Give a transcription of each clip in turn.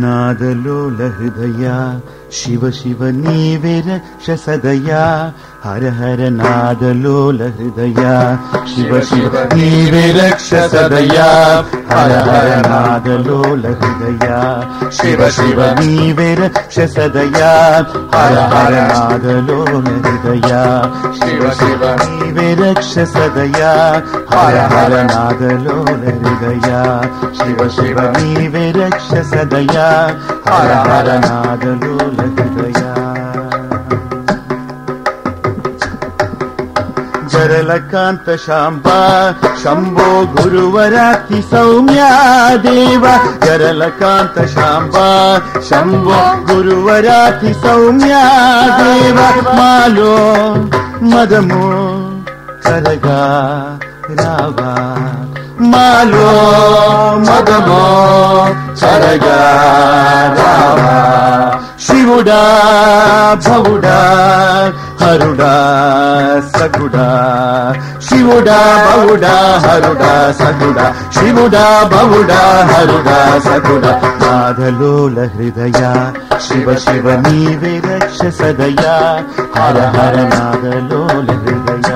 ನಾದಲೋಲ ಹೃದಯ ಶಿವ ಶಿವ ನೀವೇ ರಕ್ಷ ಸದಯ ಹರ ಹರ ನಾದಲೋಲ ಹೃದಯ ಶಿವ ಶಿವ ನೀವೇ ರಕ್ಷ ಸದಯ ಹರ ಹರ ನಾದಲೋಲ ಹೃದಯ ಶಿವ ಶಿವ ನೀವೇ ರಕ್ಷ ಸದಯ ಹರ ಹರ ನಾದಲೋಲ ಹೃದಯ ಶಿವ ಶಿವ ನೀವೇ ರಕ್ಷ ಸದಯ ಹರ ಹರ ನಾದಲೋಲ ಹೃದಯ ಶಿವ ಶಿವ ನೀವೇ ರಕ್ಷ ಸದಯ ಹರ ಹರ ನಾದಲೋಲ ಹೃದಯ ಜರಲಕಾಂತ ಶಾಂಬ ಶಂಭೋ ಗುರುವರಾತಿ ಸೌಮ್ಯ ದೇವ ಜರಲಕಾಂತ ಶಾಂಬ ಶಂಭೋ ಗುರುವರಾತಿ ಸೌಮ್ಯ ದೇವ ಮಾಲೋ ಮದಮೋ ಕರಗ ರಾವ ಮಾಲೋ ಮದಮೋ ಕರಗ ರಾವ ಶಿವುಡಾ ಭವುಡಾ ಹರುಡಾ ಸಗುಡಾ ಶಿವುಡಾ ಬವುಡಾ ಹರುಡಾ ಸಗುಡಾ ಶಿವುಡಾ ಬವುಡಾ ಹರುಡಾ ಸಗುಡಾ ನಾದಲೋಲ ಹೃದಯ ಶಿವ ಶಿವ ನೀವೇ ರಕ್ಷ ಸದಯ ಹರ ಹರ ನಾದಲೋಲ ಹೃದಯ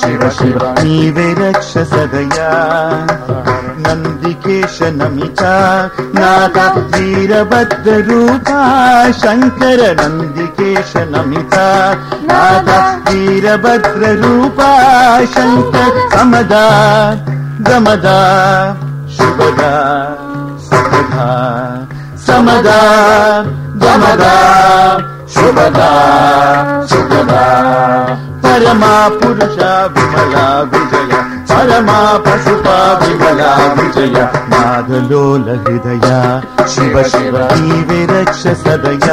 ಶಿವ ಶಿವ ನೀವೇ ರಕ್ಷ ಸದಯ ನಂದಿಕೇಶ ನಮಿತ ನಾಥ ವೀರಭದ್ರ ರೂಪ ಶಂಕರ ನಂದಿಕೇಶ ನಮಿತ ನಾಥ ವೀರಭದ್ರ ರೂಪ ಶಂಕರ ಸಮದ ಗಮದ ಶುಭದ ಸುಖದ ಸಮದ ಗಮದ ಶುಭದ ಸುಖದ ಪರಮಾ ಪುರುಷ ವಿಮಲ ವಿಜಯ ಪರಮಾ ಪಶುಪ ವಿಮಲ ವಿಜಯ ನಾದಲೋಲ ಹೃದಯ ಶಿವ ಶಿವ ನೀವೇ ರಕ್ಷ ಸದಯ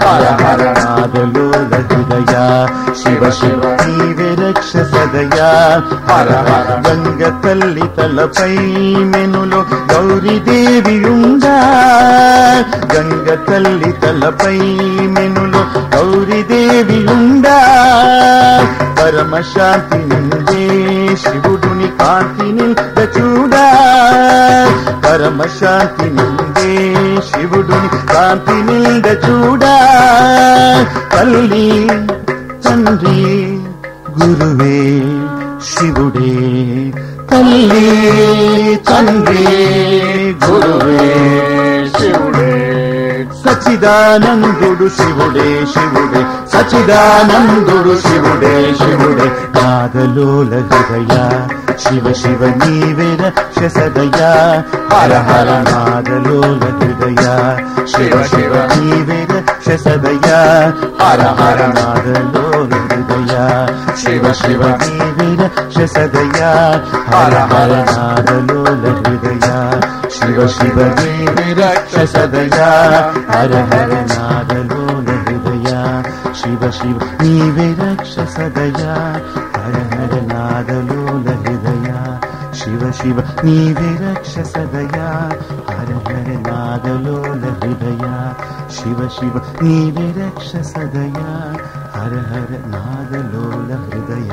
ಹರ ಹರ ನಾದಲೋಲ ಹೃದಯ ಶಿವ ಶಿವ ನೀವೇ రక్ష సదయా హర హర గంగ తల్లి తలపై మెనులో గౌరీదేవి ఉందా గంగ తల్లి తలపై మెనులో గౌరీదేవి ఉందా పరమశాంతి నిందే శివుడుని కాంతి నింద చూడా పరమశాంతి నిందే శివుడుని కాంతి నింద చూడా తల్లి తండ్రి గురువే శివుడే తల్లి తండ్రి గురువే శివుడే సచిదానందుడు శివుడే శివుడే సచిదానందుడు శివుడే శివుడే నాదలోల హృదయ శివ శివ నీవే రక్ష సదయా హర హర నాదలోల హృదయ శివ శివ నీవే రక్ష సదయా హర హర నాదలోల హృదయ శివ శివ నీవే రక్ష సదయా హర హర నాదలోల హృదయ శివ శివ నీవే రక్ష సదయా హర హర నాదలోల హృదయ శివ శివ నీవే రక్ష సదయా హర హర నాదలోల హృదయ శివ శివ నీవే రక్ష సదయా హర హర నాదలోల హృదయ శివ శివ నీవే రక్ష సదయా హర హర నాదలోల హృదయ